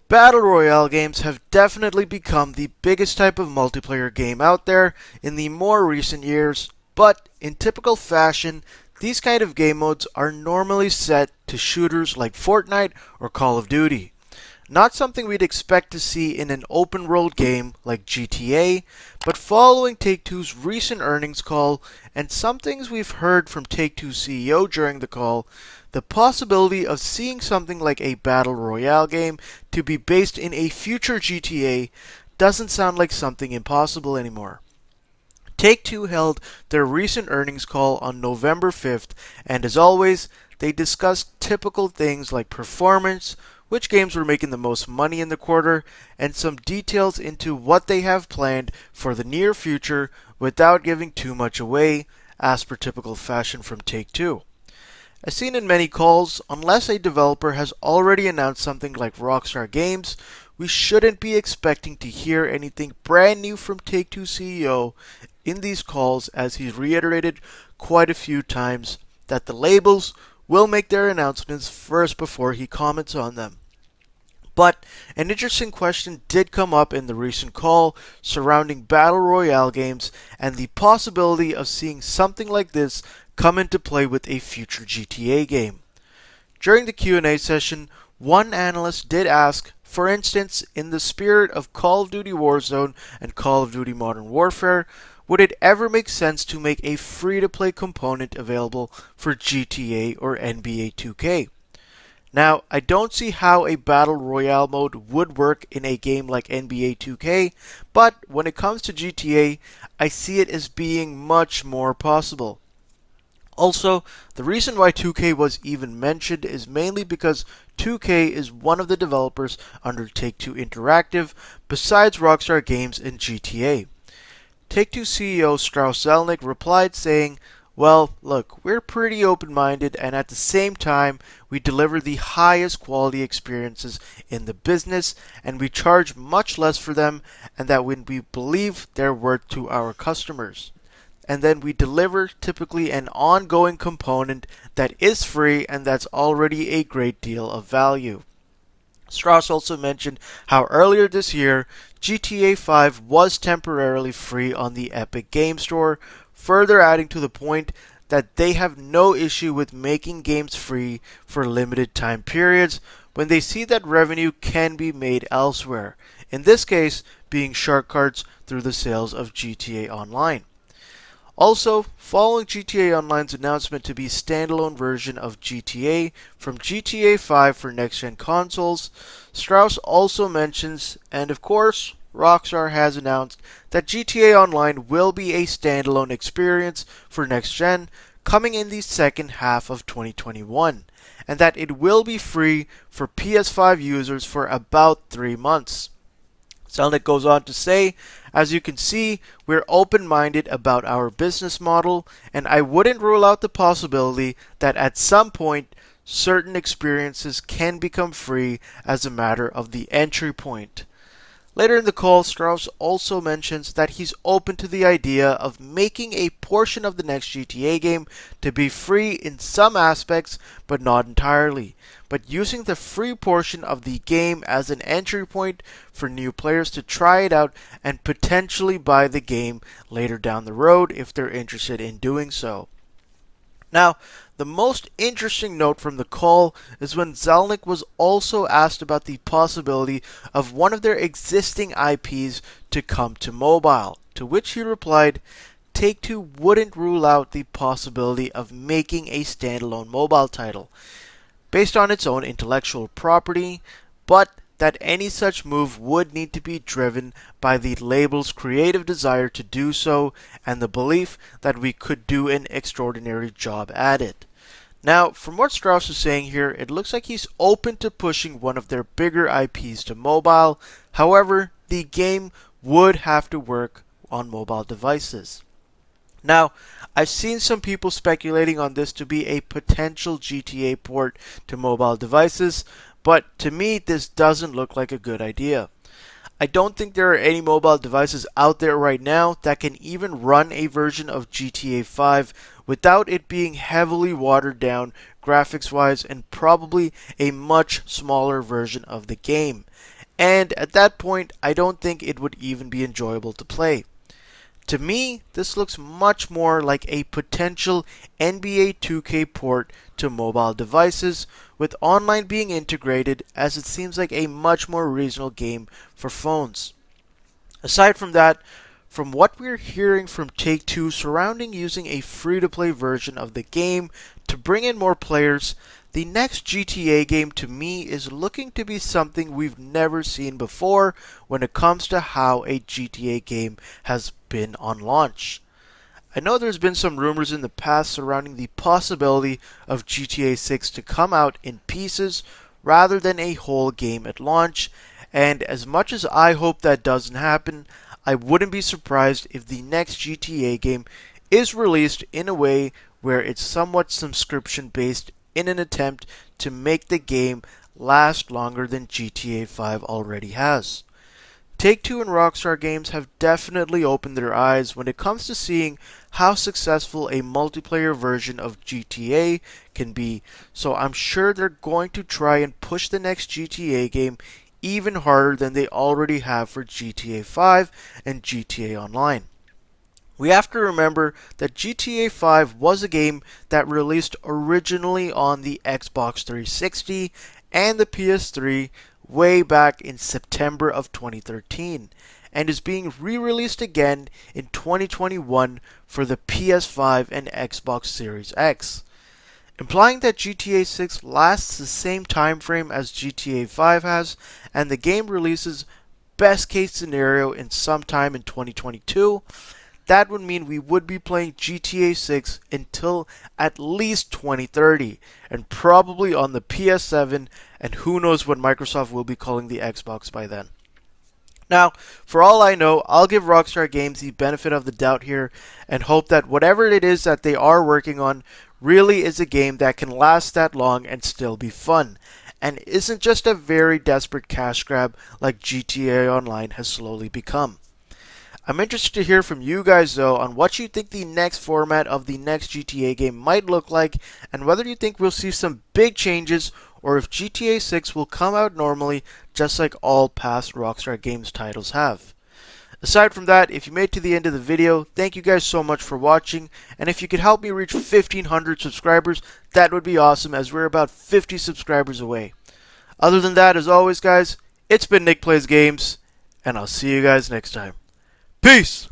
Battle Royale games have definitely become the biggest type of multiplayer game out there in the more recent years, but in typical fashion, these kind of game modes are normally set to shooters like Fortnite or Call of Duty. Not something we'd expect to see in an open world game like GTA, but following Take-Two's recent earnings call and some things we've heard from Take-Two's CEO during the call, the possibility of seeing something like a Battle Royale game to be based in a future GTA doesn't sound like something impossible anymore. Take-Two held their recent earnings call on November 5th, and as always, they discussed typical things like performance, which games were making the most money in the quarter, and some details into what they have planned for the near future without giving too much away, as per typical fashion from Take-Two. As seen in many calls, unless a developer has already announced something like Rockstar Games, we shouldn't be expecting to hear anything brand new from Take-Two CEO in these calls, as he's reiterated quite a few times that the labels will make their announcements first before he comments on them. But an interesting question did come up in the recent call surrounding Battle Royale games and the possibility of seeing something like this come into play with a future GTA game. During the Q&A session, one analyst did ask, for instance, in the spirit of Call of Duty Warzone and Call of Duty Modern Warfare, would it ever make sense to make a free-to-play component available for GTA or NBA 2K? Now, I don't see how a Battle Royale mode would work in a game like NBA 2K, but when it comes to GTA, I see it as being much more possible. Also, the reason why 2K was even mentioned is mainly because 2K is one of the developers under Take-Two Interactive, besides Rockstar Games and GTA. Take-Two CEO Strauss Zelnick replied saying, well, look, we're pretty open-minded and at the same time, we deliver the highest quality experiences in the business and we charge much less for them and that when we believe they're worth to our customers. And then we deliver typically an ongoing component that is free and that's already a great deal of value. Strauss also mentioned how earlier this year, GTA 5 was temporarily free on the Epic Game Store, further adding to the point that they have no issue with making games free for limited time periods when they see that revenue can be made elsewhere, in this case being shark cards through the sales of GTA Online. Also, following GTA Online's announcement to be a standalone version of GTA from GTA 5 for next-gen consoles, Strauss also mentions, and of course, Rockstar has announced that GTA Online will be a standalone experience for next-gen coming in the second half of 2021, and that it will be free for PS5 users for about 3 months. Zelnick goes on to say, as you can see, we're open-minded about our business model, and I wouldn't rule out the possibility that at some point, certain experiences can become free as a matter of the entry point. Later in the call, Strauss also mentions that he's open to the idea of making a portion of the next GTA game to be free in some aspects, but not entirely, but using the free portion of the game as an entry point for new players to try it out and potentially buy the game later down the road if they're interested in doing so. Now, the most interesting note from the call is when Zelnick was also asked about the possibility of one of their existing IPs to come to mobile, to which he replied, Take-Two wouldn't rule out the possibility of making a standalone mobile title based on its own intellectual property, but that any such move would need to be driven by the label's creative desire to do so and the belief that we could do an extraordinary job at it. Now, from what Strauss is saying here, it looks like he's open to pushing one of their bigger IPs to mobile. However, the game would have to work on mobile devices. Now, I've seen some people speculating on this to be a potential GTA port to mobile devices, but to me, this doesn't look like a good idea. I don't think there are any mobile devices out there right now that can even run a version of GTA 5 without it being heavily watered down graphics wise and probably a much smaller version of the game. and at that point, I don't think it would even be enjoyable to play. To me, this looks much more like a potential NBA 2K port to mobile devices, with online being integrated, as it seems like a much more reasonable game for phones. Aside from that, from what we're hearing from Take-Two surrounding using a free-to-play version of the game to bring in more players, the next GTA game to me is looking to be something we've never seen before when it comes to how a GTA game has been on launch. I know there's been some rumors in the past surrounding the possibility of GTA 6 to come out in pieces rather than a whole game at launch, and as much as I hope that doesn't happen, I wouldn't be surprised if the next GTA game is released in a way where it's somewhat subscription based in an attempt to make the game last longer than GTA 5 already has. Take-Two and Rockstar Games have definitely opened their eyes when it comes to seeing how successful a multiplayer version of GTA can be, so I'm sure they're going to try and push the next GTA game even harder than they already have for GTA 5 and GTA Online. We have to remember that GTA 5 was a game that released originally on the Xbox 360 and the PS3 way back in September of 2013 and is being re-released again in 2021 for the PS5 and Xbox Series X, implying that GTA 6 lasts the same time frame as GTA 5 has, and the game releases best case scenario in sometime in 2022. That would mean we would be playing GTA 6 until at least 2030, and probably on the PS7, and who knows what Microsoft will be calling the Xbox by then. Now, for all I know, I'll give Rockstar Games the benefit of the doubt here and hope that whatever it is that they are working on really is a game that can last that long and still be fun, and isn't just a very desperate cash grab like GTA Online has slowly become. I'm interested to hear from you guys, though, on what you think the next format of the next GTA game might look like, and whether you think we'll see some big changes, or if GTA 6 will come out normally, just like all past Rockstar Games titles have. Aside from that, if you made it to the end of the video, thank you guys so much for watching, and if you could help me reach 1,500 subscribers, that would be awesome, as we're about 50 subscribers away. Other than that, as always, guys, it's been Nick Plays Games, and I'll see you guys next time. Peace!